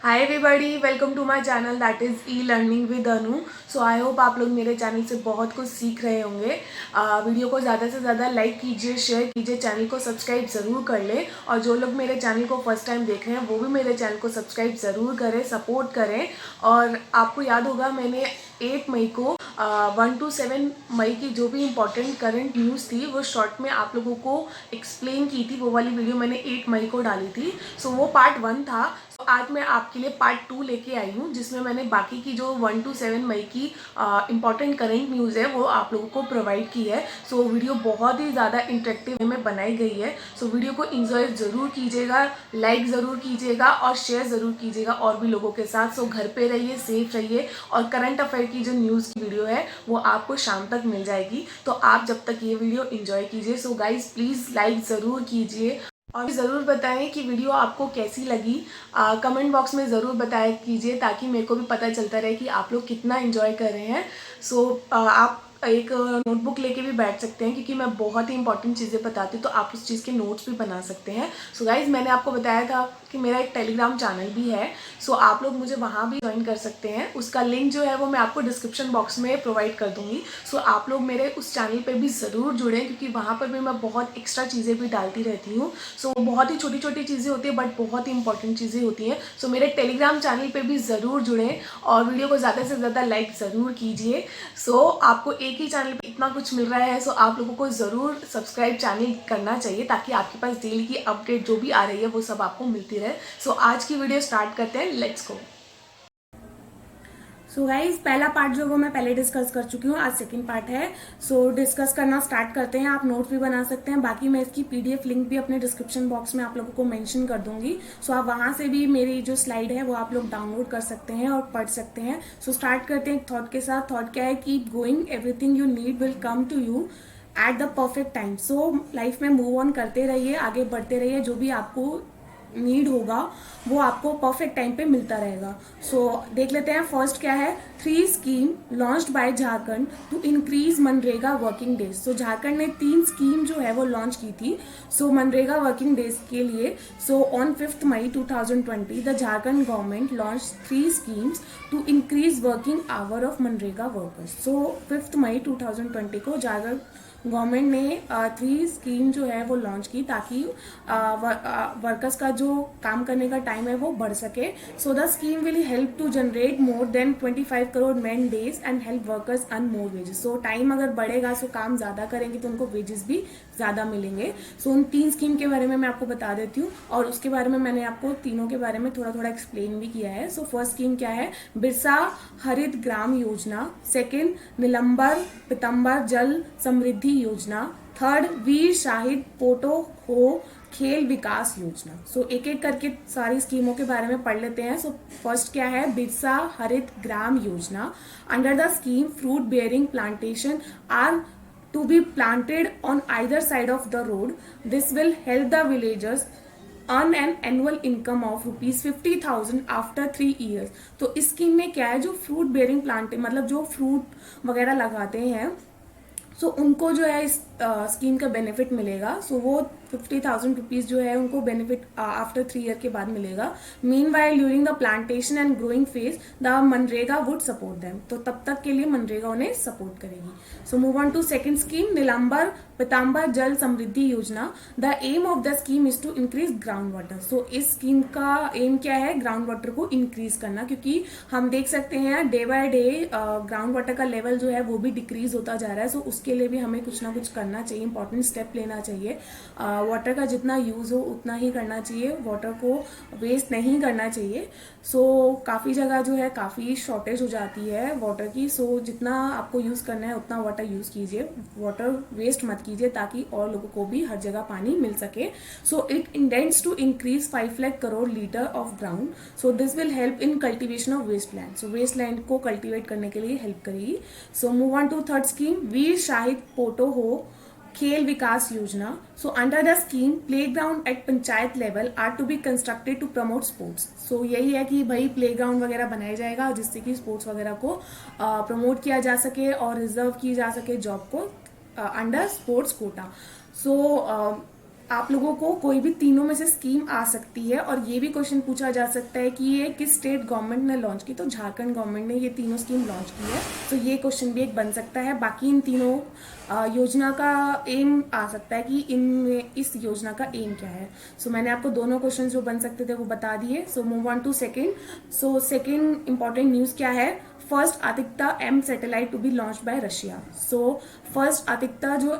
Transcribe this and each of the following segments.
Hi everybody, welcome to my channel that is e learning with Anu. So I hope आप लोग मेरे channel से बहुत कुछ सीख रहे होंगे। वीडियो को ज़्यादा से ज़्यादा लाइक कीजिए, शेयर कीजिए, चैनल को सब्सक्राइब ज़रूर कर ले। और जो लोग मेरे चैनल को फर्स्ट टाइम देख रहे हैं वो भी मेरे चैनल को सब्सक्राइब ज़रूर करें, सपोर्ट करें। और आपको याद होगा मैंने 8 मई को 1 to 7 मई की जो भी इम्पोर्टेंट करंट न्यूज़ थी वो शॉर्ट में आप लोगों को एक्सप्लेन की थी। वो वाली वीडियो मैंने 8 मई को डाली थी। सो वो पार्ट 1 था। आज मैं आपके लिए पार्ट 2 लेके आई हूँ जिसमें मैंने बाकी की जो 1 to 7 मई की इम्पॉर्टेंट करंट न्यूज़ है वो आप लोगों को प्रोवाइड की है। सो वीडियो बहुत ही ज़्यादा इंटरेक्टिव वे में बनाई गई है। सो वीडियो को इंजॉय ज़रूर कीजिएगा, लाइक ज़रूर कीजिएगा और शेयर ज़रूर कीजिएगा और भी लोगों के साथ। सो घर पे रहिए, सेफ रहिए और करंट अफेयर की जो न्यूज़ की वीडियो है वो आपको शाम तक मिल जाएगी। तो आप जब तक ये वीडियो इंजॉय कीजिए। सो गाइज प्लीज़ लाइक ज़रूर कीजिए और ज़रूर बताएं कि वीडियो आपको कैसी लगी। कमेंट बॉक्स में ज़रूर बताया कीजिए ताकि मेरे को भी पता चलता रहे कि आप लोग कितना एंजॉय कर रहे हैं। सो आप एक नोटबुक लेके भी बैठ सकते हैं क्योंकि मैं बहुत ही इंपॉर्टेंट चीज़ें बताती हूँ तो आप उस चीज़ के नोट्स भी बना सकते हैं। सो गाइज मैंने आपको बताया था कि मेरा एक टेलीग्राम चैनल भी है। सो आप लोग मुझे वहाँ भी ज्वाइन कर सकते हैं। उसका लिंक जो है वो मैं आपको डिस्क्रिप्शन बॉक्स में प्रोवाइड कर दूँगी। सो आप लोग मेरे उस चैनल पर भी ज़रूर जुड़ें क्योंकि वहाँ पर भी मैं बहुत एक्स्ट्रा चीज़ें भी डालती रहती हूँ। सो बहुत ही छोटी छोटी चीज़ें होती है बट बहुत ही इंपॉर्टेंट चीज़ें होती हैं। सो मेरे टेलीग्राम चैनल पे भी ज़रूर जुड़ें और वीडियो को ज़्यादा से ज़्यादा लाइक ज़रूर कीजिए। सो आपको एक ही चैनल पे इतना कुछ मिल रहा है। सो आप लोगों को ज़रूर सब्सक्राइब चैनल करना चाहिए ताकि आपके पास डेली की अपडेट जो भी आ रही है वो सब आपको मिलती रहे। सो आज की वीडियो स्टार्ट करते हैं, लेट्स गो। सो गाइज पहला पार्ट जो वो मैं पहले डिस्कस कर चुकी हूँ, आज सेकंड पार्ट है। सो डिस्कस करना स्टार्ट करते हैं। आप नोट्स भी बना सकते हैं। बाकी मैं इसकी पीडीएफ लिंक भी अपने डिस्क्रिप्शन बॉक्स में आप लोगों को मेंशन कर दूंगी। सो आप वहां से भी मेरी जो स्लाइड है वो आप लोग डाउनलोड कर सकते हैं और पढ़ सकते हैं। सो स्टार्ट करते हैं थॉट के साथ। थॉट क्या है? Keep going, everything you need will come to you at the perfect time. So life में मूव ऑन करते रहिए, आगे बढ़ते रहिए। जो भी आपको नीड होगा वो आपको परफेक्ट टाइम पे मिलता रहेगा। सो देख लेते हैं फर्स्ट क्या है। 3 scheme launched by Jharkhand to increase मनरेगा वर्किंग डेज। सो झारखंड ने 3 स्कीम जो है वो लॉन्च की थी सो मनरेगा वर्किंग डेज के लिए। So on 5 May 2020 the Jharkhand government launch 3 schemes to increase working hour of मनरेगा वर्कर्स। सो 5 मई 2020 को झारखंड गवर्नमेंट ने 3 स्कीम जो है वो लॉन्च की ताकि वर्कर्स का जो काम करने का टाइम है वो बढ़ सके। So the scheme will help to generate more than 25 crore man days and help workers earn more wages. So time अगर बढ़ेगा सो काम ज्यादा करेंगे तो उनको वेजेस भी ज्यादा मिलेंगे। सो उन 3 स्कीम के बारे में मैं आपको बता देती हूँ और उसके बारे में मैंने आपको तीनों के बारे में थोड़ा थोड़ा एक्सप्लेन भी किया है। सो फर्स्ट स्कीम क्या है? बिरसा हरित ग्राम योजना। सेकेंड, निलंबर पीतम्बर जल समृद्धि योजना। थर्ड, वीर शाहिद पोटो हो खेल विकास योजना। सो एक एक करके सारी स्कीमों के बारे में पढ़ लेते हैं। सो फर्स्ट क्या है? Birsa Harit Gram Yojana. Under the scheme fruit bearing plantation are to be planted on either side of the road. This will help the villagers earn an annual income of ₹50,000 after 3 years. तो इस स्कीम में क्या है? जो fruit bearing plant मतलब जो fruit वगैरह लगाते हैं सो उनको जो है इस स्कीम का बेनिफिट मिलेगा। सो वो 50,000 रुपीज जो है उनको बेनिफिट आफ्टर 3 ईयर के बाद मिलेगा। Meanwhile during the plantation and growing phase the मनरेगा वुड सपोर्ट देम। तो तब तक के लिए मनरेगा उन्हें सपोर्ट करेगी। So move on to second scheme, Nilambar Pitambar Jal Samriddhi Yojana. The aim of the scheme is to increase ground water. So इस स्कीम का एम क्या है? ग्राउंड वाटर को इंक्रीज करना, क्योंकि हम देख सकते हैं day by day ground water का लेवल जो है वो भी डिक्रीज होता जा रहा है। सो उसके लिए भी हमें कुछ ना कुछ करना चाहिए, इंपॉर्टेंट स्टेप लेना चाहिए। वाटर का जितना यूज हो उतना ही करना चाहिए, वाटर को वेस्ट नहीं करना चाहिए। सो काफी जगह जो है काफी शॉर्टेज हो जाती है वाटर की। सो जितना आपको यूज करना है उतना वाटर यूज कीजिए, वाटर वेस्ट मत कीजिए ताकि और लोगों को भी हर जगह पानी मिल सके। So it intends to increase 5 lakh crore litre of ground. So this will help in cultivation of waste land. So waste land को कल्टिवेट करने के लिए हेल्प करेगी। So move on to third scheme, Veer Shahid Poto Ho Khel Vikas Yojana. So under the scheme playground at panchayat level are to be constructed to promote sports. So यही है कि भाई playground वगैरह बनाया जाएगा जिससे कि स्पोर्ट्स वगैरह को प्रमोट किया जा सके और रिजर्व की जा सके जॉब को अंडर स्पोर्ट्स कोटा। सो आप लोगों को कोई भी तीनों में से स्कीम आ सकती है, और ये भी क्वेश्चन पूछा जा सकता है कि ये किस स्टेट गवर्नमेंट ने लॉन्च की, तो झारखंड गवर्नमेंट ने ये तीनों स्कीम लॉन्च की है, तो ये क्वेश्चन भी एक बन सकता है। बाकी इन तीनों योजना का एम आ सकता है कि इनमें इस योजना का एम क्या है। सो मैंने आपको दोनों क्वेश्चन जो बन सकते थे वो बता दिए। So move on to second. So second important news क्या है, first Aditya M satellite to be launch by Russia. So first Aditya जो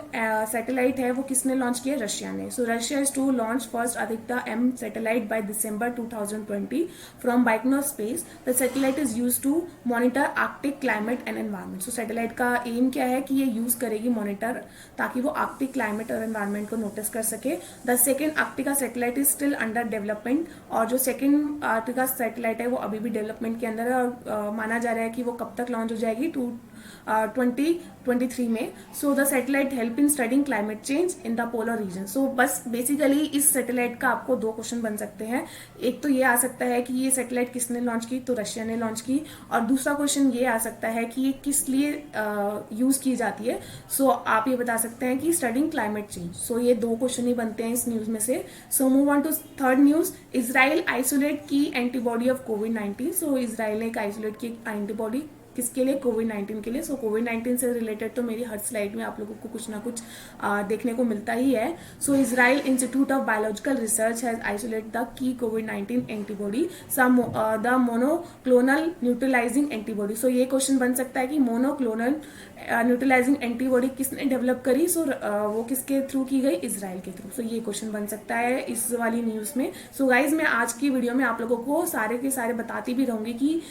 सैटेलाइट है वो किसने लॉन्च किया, रशिया ने। So Russia is to launch first Aditya M satellite by December 2020 from Baikonur space. The satellite is use to monitor arctic climate and environment. So satellite का aim क्या है कि ये यूज करेगी मॉनिटर, ताकि वो आर्कटिक क्लाइमेट और एनवायरमेंट को नोटिस कर सके। The second Arktika satellite is still under development, और जो सेकेंड आर्कटिका सैटेलाइट है वो अभी भी डेवलपमेंट के अंदर है, और माना जा रहा है कि वो कब तक लॉन्च हो जाएगी, 2023 में। So the satellite help in studying climate change in the polar region. So बस बेसिकली इस सैटेलाइट का आपको दो क्वेश्चन बन सकते हैं। एक तो ये आ सकता है कि ये सैटेलाइट किसने लॉन्च की, तो रशिया ने लॉन्च की, और दूसरा क्वेश्चन ये आ सकता है कि ये किस लिए यूज की जाती है। सो आप ये बता सकते हैं कि स्टडिंग क्लाइमेट चेंज। सो ये दो क्वेश्चन ही बनते हैं इस न्यूज में से। So move on to third news, Israel isolate key antibody of कोविड-19। सो इजराइल ने एक आइसोलेट की एंटीबॉडी किसके लिए, कोविड-19 के लिए। सो कोविड-19 से रिलेटेड तो मेरी हर स्लाइड में आप लोगों को कुछ ना कुछ देखने को मिलता ही है। So Israel Institute of Biological Research has isolate the key कोविड-19 antibody the monoclonal neutralising antibody. So ये क्वेश्चन बन सकता है कि मोनोक्लोनल न्यूट्रलाइजिंग एंटीबॉडी किसने डेवलप करी। सो वो किसके थ्रू की गई, इजराइल के थ्रू। सो ये क्वेश्चन बन सकता है इस वाली न्यूज में। सो गाइज मैं आज की वीडियो में आप लोगों को सारे के सारे बताती भी रहूंगी कि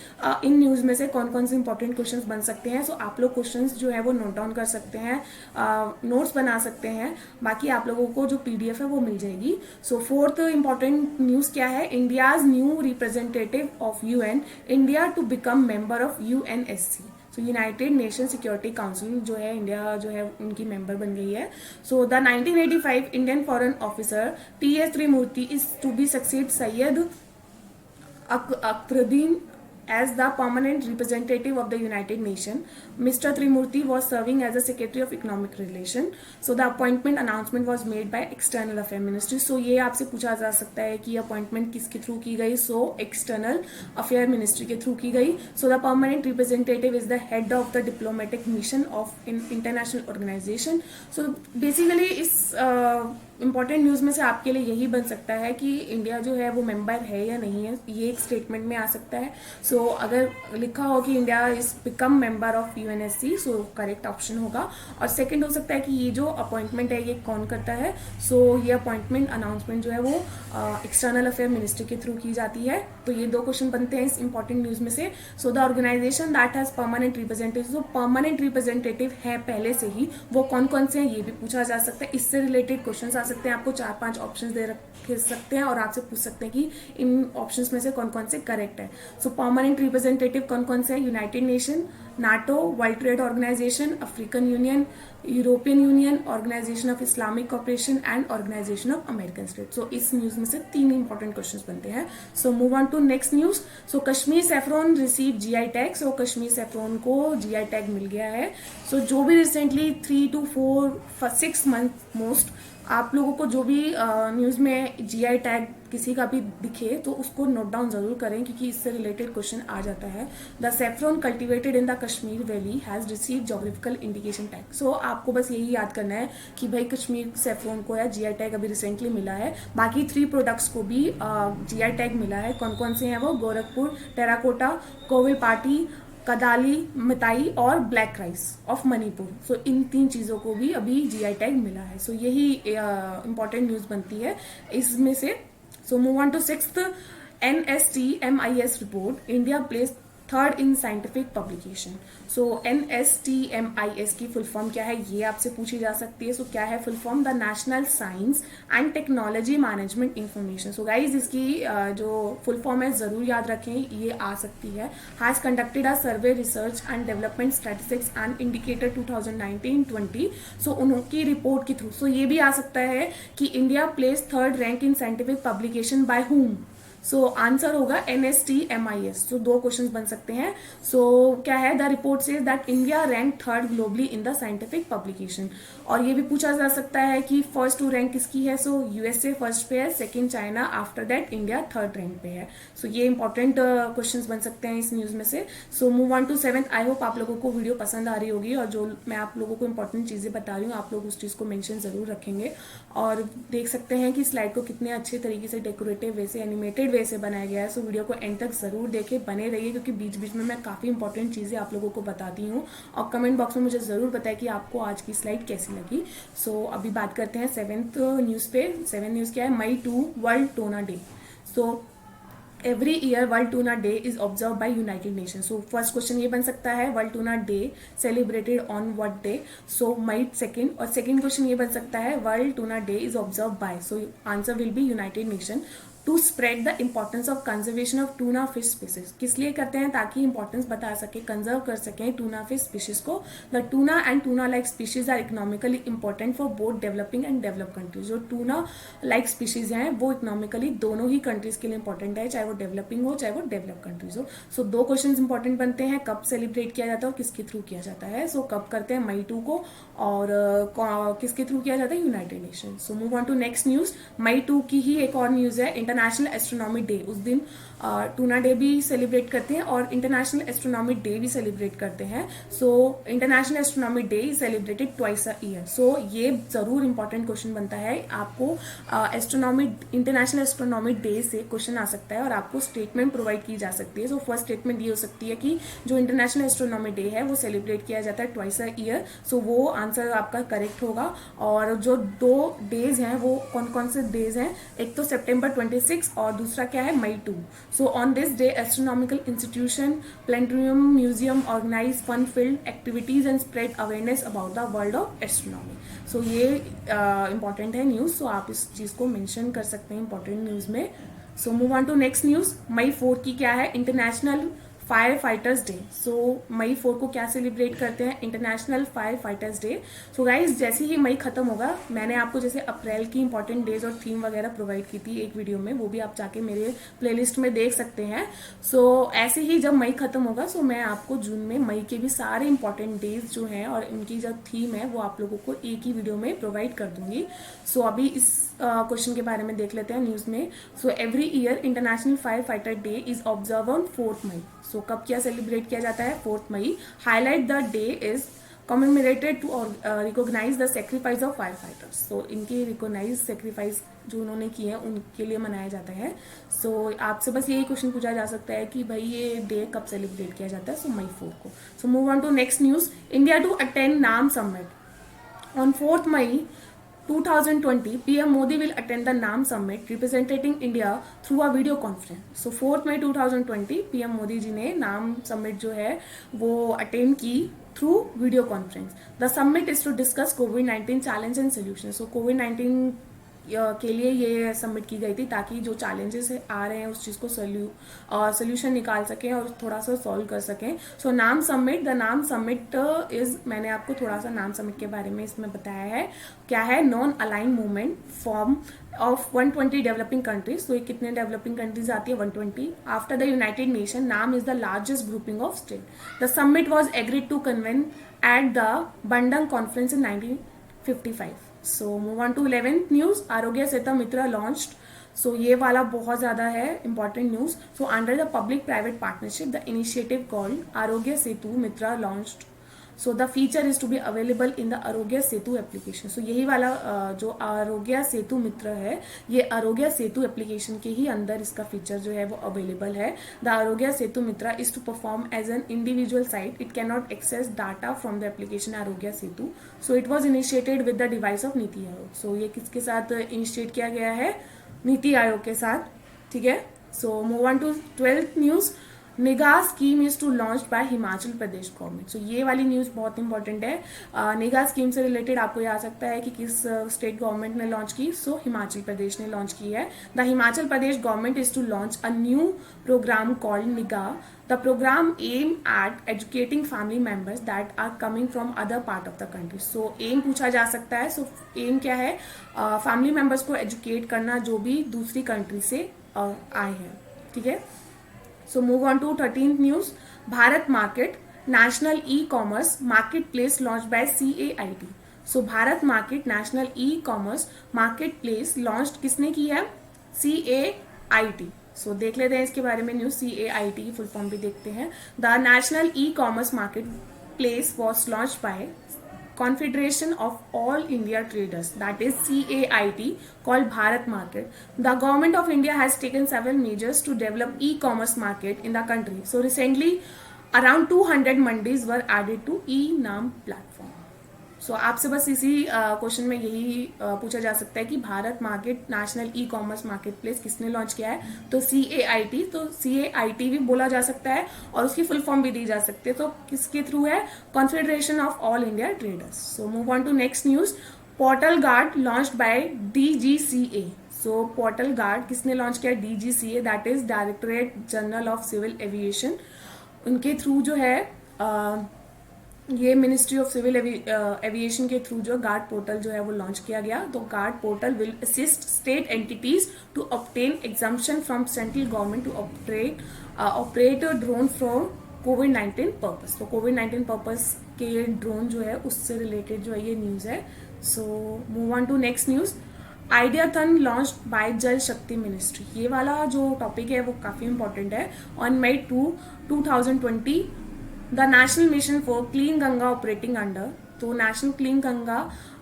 इन न्यूज में से कौन कौन से इंपॉर्टेंट क्वेश्चंस बन सकते हैं। सो आप लोग क्वेश्चंस जो है वो नोट डाउन कर सकते हैं, नोट्स बना सकते हैं, बाकी आप लोगों को जो पीडीएफ है वो मिल जाएगी। सो फोर्थ इंपॉर्टेंट न्यूज क्या है, India's new representative of UN, India to become member of UNSC. So United Nation Security Council जो है, इंडिया जो है उनकी मेंबर बन गई है। So the 1985 Indian foreign officer T S. Tirumurti is to be succeed Syed Akbaruddin as the permanent representative of the United Nations. Mr. Trimurti was serving as the Secretary of Economic Relations. So the appointment announcement was made by External Affairs Ministry. So ये आपसे पूछा जा सकता है कि appointment किसके through की गई। So External Affairs Ministry के थ्रू की गई। So the permanent representative is the head of the diplomatic mission of international organization. So basically इस इंपॉर्टेंट न्यूज में से आपके लिए यही बन सकता है कि इंडिया जो है वो मेंबर है या नहीं है, ये एक स्टेटमेंट में आ सकता है। सो अगर लिखा हो कि India is become member of UNSC, so correct option होगा। और सेकंड हो सकता है कि ये जो अपॉइंटमेंट है ये कौन करता है। सो ये अपॉइंटमेंट अनाउंसमेंट जो है वो एक्सटर्नल अफेयर मिनिस्ट्री के थ्रू की जाती है। तो ये दो क्वेश्चन बनते हैं इस इंपॉर्टेंट न्यूज में से। So the organisation that has permanent representative, जो परमानेंट रिप्रेजेंटेटिव है पहले से ही, वो कौन कौन से हैं ये भी पूछा जा सकता है। इससे रिलेटेड क्वेश्चन आ सकते हैं, आपको 4-5 ऑप्शंस दे रखे सकते हैं और आपसे पूछ सकते हैं कि इन ऑप्शंस में से कौन कौन से करेक्ट है। सो परमानेंट रिप्रेजेंटेटिव कौन कौन से हैं, United Nation, NATO, World Trade Organisation, African Union, European Union, Organisation of Islamic Cooperation and Organisation of American State. So इस न्यूज में से 3 इंपॉर्टेंट क्वेश्चंस बनते हैं। So move on to next news. So Kashmir saffron receive GI tag. So Kashmir saffron को GI tag मिल गया है। सो जो भी रिसेंटली 3 to 6 मंथ मोस्ट आप लोगों को जो भी न्यूज़ में जीआई टैग किसी का भी दिखे तो उसको नोट डाउन जरूर करें, क्योंकि इससे रिलेटेड क्वेश्चन आ जाता है। The saffron cultivated in the Kashmir valley has receive geographical indication tag. So आपको बस यही याद करना है कि भाई कश्मीर सैफरॉन को या जीआई टैग अभी रिसेंटली मिला है। बाकी 3 प्रोडक्ट्स को भी जीआई टैग मिला है। कौन कौन से हैं वो, गोरखपुर टेराकोटा, कोविल पार्टी, कदाली मिताई और ब्लैक राइस ऑफ मणिपुर। सो इन 3 चीज़ों को भी अभी जीआई टैग मिला है। सो यही इंपॉर्टेंट न्यूज़ बनती है इसमें से। So move on to 6th NSTMIS report, India place 3rd in scientific publication. So NSTMIS की फुल फॉर्म क्या है ये आपसे पूछी जा सकती है। सो क्या है full form, the national science and technology management information. So guys इसकी जो फुल फॉर्म है जरूर याद रखें, ये आ सकती है। Has conducted a survey research and development statistics and indicator 2019-20। सो उनकी रिपोर्ट के थ्रू। सो ये भी आ सकता है कि India place 3rd rank in scientific publication by whom. So answer होगा NSTMIS। सो दो क्वेश्चन बन सकते हैं। सो क्या है, the report says that India rank third globally in the scientific publication. और ये भी पूछा जा सकता है कि फर्स्ट टू रैंक किसकी है। सो USA फर्स्ट पे है, second China, after that India third rank पे है। सो ये इंपॉर्टेंट क्वेश्चंस बन सकते हैं इस न्यूज में से। So move on to seventh. I hope आप लोगों को वीडियो पसंद आ रही होगी, और जो मैं आप लोगों को इंपॉर्टेंट चीजें बता रही हूँ आप लोग उस चीज को मेंशन जरूर रखेंगे। और देख सकते हैं कि स्लाइड को कितने अच्छे तरीके से डेकोरेटिव वे से, एनिमेटेड वे से बनाया गया है। सो वीडियो को एंड तक जरूर देखें, बने रहिए, क्योंकि बीच बीच में मैं काफी इंपॉर्टेंट चीजें आप लोगों को बताती हूँ। और कमेंट बॉक्स में मुझे जरूर बताएं कि आपको आज की स्लाइड कैसी लगी। सो अभी बात करते हैं सेवेंथ न्यूज पे। सेवेंथ न्यूज क्या है, May 2 world tuna day. So every year world tuna day is observe by United Nation. So first question ये बन सकता है, world tuna day celebrated on what day. So May second. और second question ये बन सकता है, world tuna day is observe by. So answer will be United Nation to spread the importance of conservation of tuna fish species. किस लिए करते हैं, ताकि इंपॉर्टेंस बता सके, कंजर्व कर सकें टूना फिश स्पीशीज को। The tuna and tuna like species are economically important for both developing and develop countries. जो टूना लाइक स्पीशीज हैं वो इकोनॉमिकली दोनों ही कंट्रीज के लिए इंपॉर्टेंट है, चाहे वो डेवलपिंग हो चाहे वो डेवलप कंट्रीज हो। सो दो क्वेश्चन इंपॉर्टेंट बनते हैं, कब सेलिब्रेट किया जाता है और किसके थ्रू किया जाता है। सो कब करते हैं, मई 2 को, और किसके थ्रू किया जाता है, United Nation. So move on to next news. मई 2 की ही एक और न्यूज है, इंटरनेशनल एस्ट्रोनॉमी डे। उस दिन टूना डे भी सेलिब्रेट करते हैं और इंटरनेशनल एस्ट्रोनॉमी डे भी सेलिब्रेट करते हैं। So international astronomy day is celebrated twice a year. So ये जरूर इंपॉर्टेंट क्वेश्चन बनता है आपको, एस्ट्रोनॉमी इंटरनेशनल एस्ट्रोनॉमी डे से क्वेश्चन आ सकता है और आपको स्टेटमेंट प्रोवाइड की जा सकती है। सो फर्स्ट स्टेटमेंट ये हो सकती है कि जो इंटरनेशनल एस्ट्रोनॉमी डे है वो सेलिब्रेट किया जाता है ट्वाइस अ ईयर। सो वो आंसर आपका करेक्ट होगा। और जो दो डेज हैं वो कौन कौन से डेज हैं, एक तो September 26 और दूसरा क्या है, May 2। So on this day, astronomical institution, planetarium, museum organize fun-filled activities and spread awareness about the world of astronomy. So ये important है न्यूज। so आप इस चीज को मेंशन कर सकते हैं इंपॉर्टेंट न्यूज में। So move on to next news. मई 4 की क्या है, international fire fighters day. So मई 4 को क्या सेलिब्रेट करते हैं, international fire fighters day. So guys जैसे ही मई खत्म होगा, मैंने आपको जैसे अप्रैल की इंपॉर्टेंट डेज और थीम वगैरह प्रोवाइड की थी एक वीडियो में, वो भी आप जाके मेरे प्लेलिस्ट में देख सकते हैं। सो ऐसे ही जब मई खत्म होगा, सो मैं आपको जून में मई के भी सारे इंपॉर्टेंट डेज जो हैं और उनकी जो थीम है वो आप लोगों को एक ही वीडियो में प्रोवाइड कर दूंगी। सो अभी इस क्वेश्चन के बारे में देख लेते हैं न्यूज में। So every year international fire fighter day is observe on 4th May. So कब क्या सेलिब्रेट किया जाता है, 4th मई। Highlight the day is commemorated to recognise the sacrifice of fire fighters. So इनकी रिकॉग्नाइज सेक्रीफाइस जो उन्होंने किए हैं उनके लिए मनाया जाता है। सो आपसे बस यही क्वेश्चन पूछा जा सकता है कि भाई ये डे कब सेलिब्रेट किया जाता है। सो मई 4 को। So move on to next news. India to attend NAM summit on 4th May 2020, PM Modi will attend the NAM summit representing India through a video conference. So 4th May 2020 PM Modi ji ने NAM summit जो है वो attend की through video conference. The summit is to discuss कोविड-19 challenge and solution. So कोविड-19 के लिए ये सबमिट की गई थी ताकि जो चैलेंजेस आ रहे हैं उस चीज़ को सोल्यूशन निकाल सकें और थोड़ा सा सॉल्व कर सकें। सो नाम समिट, द नाम समिट इज, मैंने आपको थोड़ा सा नाम समिट के बारे में इसमें बताया है। क्या है, non aligned movement form of 120 developing countries. तो ये कितने डेवलपिंग कंट्रीज आती है, 120। After the United Nation, NAM is the largest grouping of state. The summit was agreed to convene at the Bandung conference in 1955। So move on to 11th news. Aarogya Setu Mitra launched. सो ये वाला बहुत ज्यादा है important news. So under the public private partnership, the initiative called Aarogya Setu Mitra launched. So the feature is to be available in the Aarogya Setu application. सो यही वाला जो आरोग्य सेतु मित्र है, ये आरोग्य सेतु एप्लीकेशन के ही अंदर इसका फीचर जो है वो अवेलेबल है। The Aarogya Setu Mitra is to perform as an individual site. It can not access data from the application Aarogya Setu. So it was initiated with the device of Niti Aayog. सो ये किसके साथ इनिशिएट किया गया है, नीति आयोग के साथ, ठीक है। So move on to 12th news. Nigah scheme is to launch by Himachal Pradesh government. So ये वाली न्यूज बहुत इंपॉर्टेंट है। निगाह स्कीम से रिलेटेड आपको याद आ सकता है कि किस स्टेट गवर्नमेंट ने लॉन्च की। सो हिमाचल प्रदेश ने लॉन्च की है। The Himachal Pradesh government is to launch a new programme called Nigah. The program aim at educating family members that are coming from other part of the country. So aim पूछा जा सकता है। So aim क्या है, फैमिली मेंबर्स को educate करना जो भी दूसरी कंट्री से आए हैं, ठीक है। So move on to 13th news. Bharat market national e commerce market place launch by CAIT। So Bharat market national e commerce market place launch किसने किया है? CAIT। सो देख लेते हैं इसके बारे में न्यूज। CAIT की फुल फॉर्म भी देखते हैं। The national e commerce market place was launch by Confederation of All India Traders, that is CAIT, called Bharat Market. The government of India has taken several measures to develop e-commerce market in the country. So recently, around 200 mandis were added to e-Naam platform. सो आपसे बस इसी question में यही पूछा जा सकता है कि Bharat market national e commerce market place किसने लॉन्च किया है? तो CAIT। तो CAIT भी बोला जा सकता है और उसकी फुल फॉर्म भी दी जा सकती है। तो किसके थ्रू है? Confederation of all India traders. So move on to next news. Portal guard launched by DGCA। So portal guard किसने लॉन्च किया? DGCA, that is directorate general of civil aviation. उनके थ्रू जो है ये मिनिस्ट्री ऑफ सिविल एविएशन के through जो guard portal जो है वो लॉन्च किया गया। तो guard portal will assist state entities to obtain exemption from central government to operate drone from COVID-19 purpose. तो COVID-19 पर्पस के ड्रोन जो है उससे रिलेटेड जो है ये न्यूज है। So move on to next news. Ideathon launch by Jal Shakti ministry. ये वाला जो टॉपिक है वो काफी इंपॉर्टेंट है। On May 2, 2020 the national mission for clean Ganga operating under. तो नेशनल क्लीन गंगा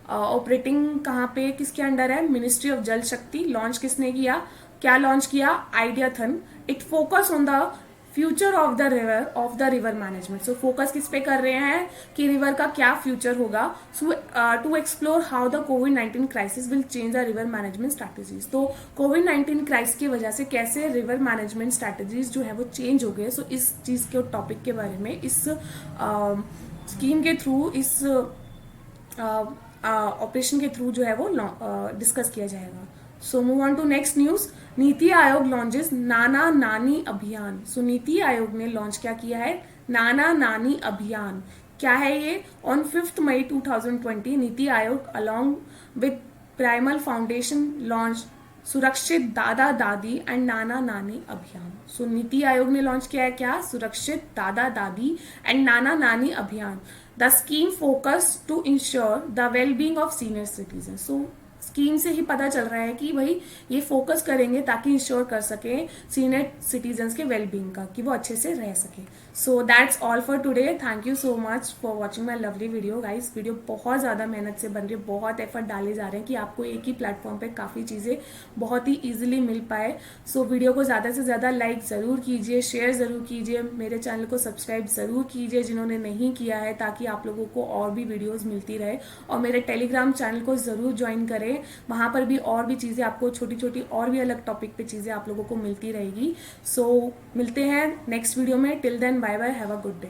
ऑपरेटिंग कहाँ पे, किसके अंडर है? मिनिस्ट्री ऑफ जल शक्ति। लॉन्च किसने किया? क्या लॉन्च किया? Ideathon. It focus on the future of the river management. So focus किस पे कर रहे हैं कि रिवर का क्या फ्यूचर होगा। So to explore how the COVID-19 crisis will change the river management strategies. तो COVID-19 क्राइसिस की वजह से कैसे रिवर मैनेजमेंट स्ट्रैटेजीज जो है वो चेंज हो गए। सो इस चीज के टॉपिक के बारे में इस स्कीम के थ्रू, इस ऑपरेशन के थ्रू जो है वो डिस्कस किया जाएगा। So move on to next news. NITI Aayog launches नाना नानी अभियान। सो नीति आयोग ने लॉन्च क्या किया है? नाना नानी अभियान। क्या है ये? On 5 May 2020 NITI Aayog along with primal foundation launch सुरक्षित दादा दादी एंड नाना नानी अभियान। सो नीति आयोग ने लॉन्च किया है क्या? सुरक्षित दादा दादी and Nana Nani Abhiyan. The scheme focus to ensure the wellbeing of senior citizen. So scheme से ही पता चल रहा है कि भाई ये फोकस करेंगे ताकि इंश्योर कर सके सीनियर सिटीजन्स के वेलबींग का, कि वो अच्छे से रह सके। So that's all for today. Thank you so much for watching my lovely video guys. Video बहुत ज़्यादा मेहनत से बन रही है, बहुत एफर्ट डाले जा रहे हैं कि आपको एक ही प्लेटफॉर्म पे काफ़ी चीज़ें बहुत ही ईजिली मिल पाए। सो वीडियो को ज़्यादा से ज़्यादा लाइक ज़रूर कीजिए, शेयर ज़रूर कीजिए, मेरे चैनल को सब्सक्राइब ज़रूर कीजिए जिन्होंने नहीं किया है, ताकि आप लोगों को और भी वीडियोज़ मिलती रहे। और मेरे टेलीग्राम चैनल को ज़रूर ज्वाइन करें, वहाँ पर भी और भी चीज़ें आपको छोटी छोटी और भी अलग टॉपिक पे चीज़ें आप लोगों को मिलती रहेगी। सो मिलते हैं नेक्स्ट वीडियो में। Till then bye bye, have a good day.